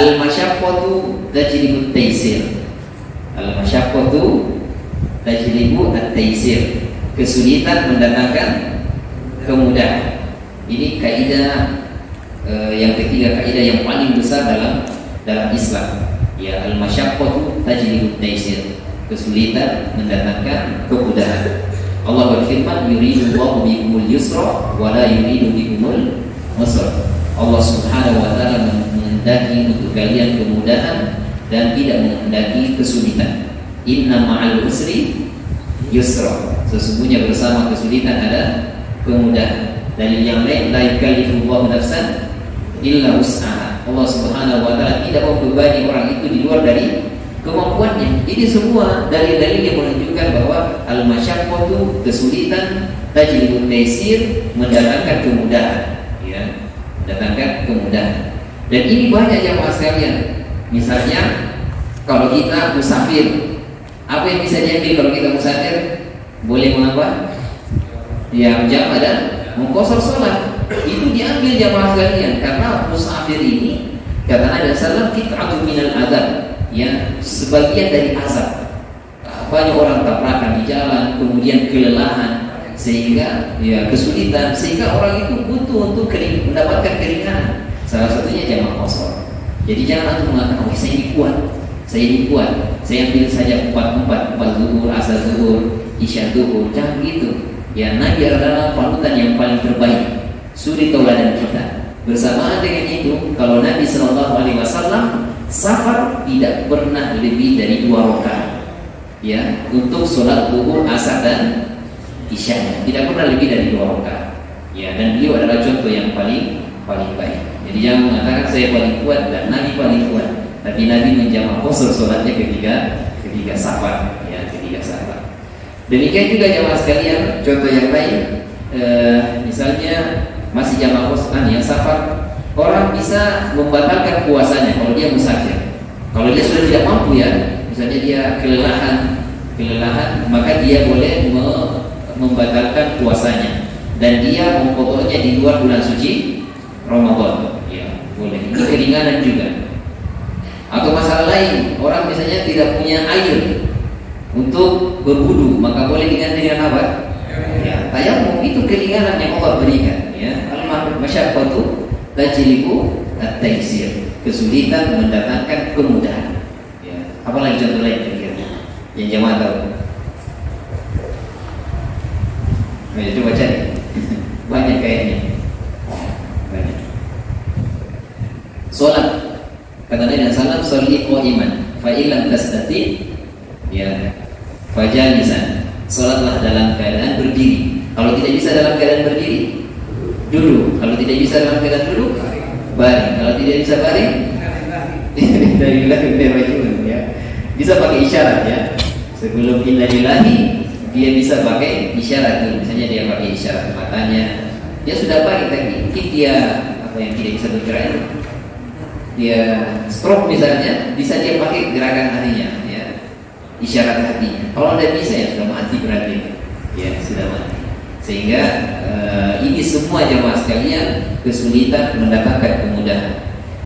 Al-masyaqqatu tajlibu at-taysir. Al-masyaqqatu tajlibu at-taysir. Kesulitan mendatangkan kemudahan. Ini kaidah yang ketiga, kaidah yang paling besar dalam Islam. Ya, al-masyaqqatu tajlibu at-taysir. Kesulitan mendatangkan kemudahan. Allah berfirman, yuridullahu bikumul yusra wa la yuridu bikumul usra. Allah Subhanahu wa taala menghendaki untuk kalian kemudahan dan tidak menghendaki kesulitan. Inna ma'al usri yusra. Sesungguhnya bersama kesulitan ada kemudahan. Dalil yang lain, la yukallifullahu nafsan illa wus'aha. Allah Subhanahu wa taala tidak membebani orang itu di luar dari kemampuannya. Jadi semua dalil-dalil yang menunjukkan bahwa al-masyaqqatu, kesulitan, tajlibu taysir, mendatangkan kemudahan, ya, mendatangkan kemudahan. Dan ini banyak jamaah sekalian. Misalnya kalau kita musafir, apa yang bisa diambil kalau kita musafir? Boleh mengapa? Ya, menjamak dan mengqashar salat. Itu diambil jamaah sekalian karena musafir ini kata Nabi sallallahu alaihi wasallam qit'atun minal adzab. Ya, sebagian dari azab. Banyak orang tabrakan di jalan, kemudian kelelahan, sehingga ya kesulitan, sehingga orang itu butuh untuk mendapatkan keringanan. Salah satunya jamak qashar. Jadi jangan antum mengatakan, oh saya ini kuat, saya ambil saja 4 zuhur, asar zuhur, isya zuhur. Jangan begitu. Ya, Nabi adalah panutan yang paling terbaik, suri tauladan kita. Bersamaan dengan itu, kalau Nabi Shallallahu Alaihi Wasallam safar tidak pernah lebih dari 2 rakaat, ya, untuk sholat zuhur, asar dan isya, tidak pernah lebih dari 2 rakaat, ya. Dan beliau adalah contoh yang paling baik. Jadi jangan mengatakan saya paling kuat dan Nabi paling kuat, tapi Nabi menjamak qashar sholatnya ketika safar, ya, ketika safar. Demikian juga jamaah sekalian, contoh yang lain, misalnya masih jamak qashar, ya, safar. Orang bisa membatalkan puasanya kalau dia musafir. Kalau dia sudah tidak mampu, ya, misalnya dia kelelahan, maka dia boleh membatalkan puasanya dan dia memqadha'nya di luar bulan suci Ramadan. Ya, boleh. Ini keringanan juga. Atau masalah lain, orang misalnya tidak punya air untuk berwudu, maka boleh diganti dengan apa? Ya, tayamum. Itu keringanan yang Allah berikan, ya. Al-masyaqqatu tajlibu at-taysir. Kesulitan mendatangkan kemudahan. Ya. Apalagi contoh lain kira-kira yang jamaah tahu? Ayo coba cari. Banyak kayaknya. Banyak. Salat. Kata Nabi sallallahu alaihi wasallam, "Sholli qa'iman, fa illam tastati, ya, fajalisan." Salatlah dalam keadaan berdiri. Kalau tidak bisa dalam keadaan berdiri, duduk. Kalau tidak bisa dalam keadaan duduk, baring. Kalau tidak bisa baring, dari lillahi, ya. Bisa pakai isyarat, ya. Sebelum innalillahi, dia bisa pakai isyarat dulu. Misalnya dia pakai isyarat matanya, dia sudah baring tadi. Mungkin dia apa yang tidak bisa bergerak, dia stroke misalnya, bisa dia pakai gerakan hatinya, ya, isyarat hatinya. Kalau tidak bisa, ya sudah mati berarti, ya, sudah mati. Sehingga ini semua jamaah sekalian kesulitan mendatangkan kemudahan.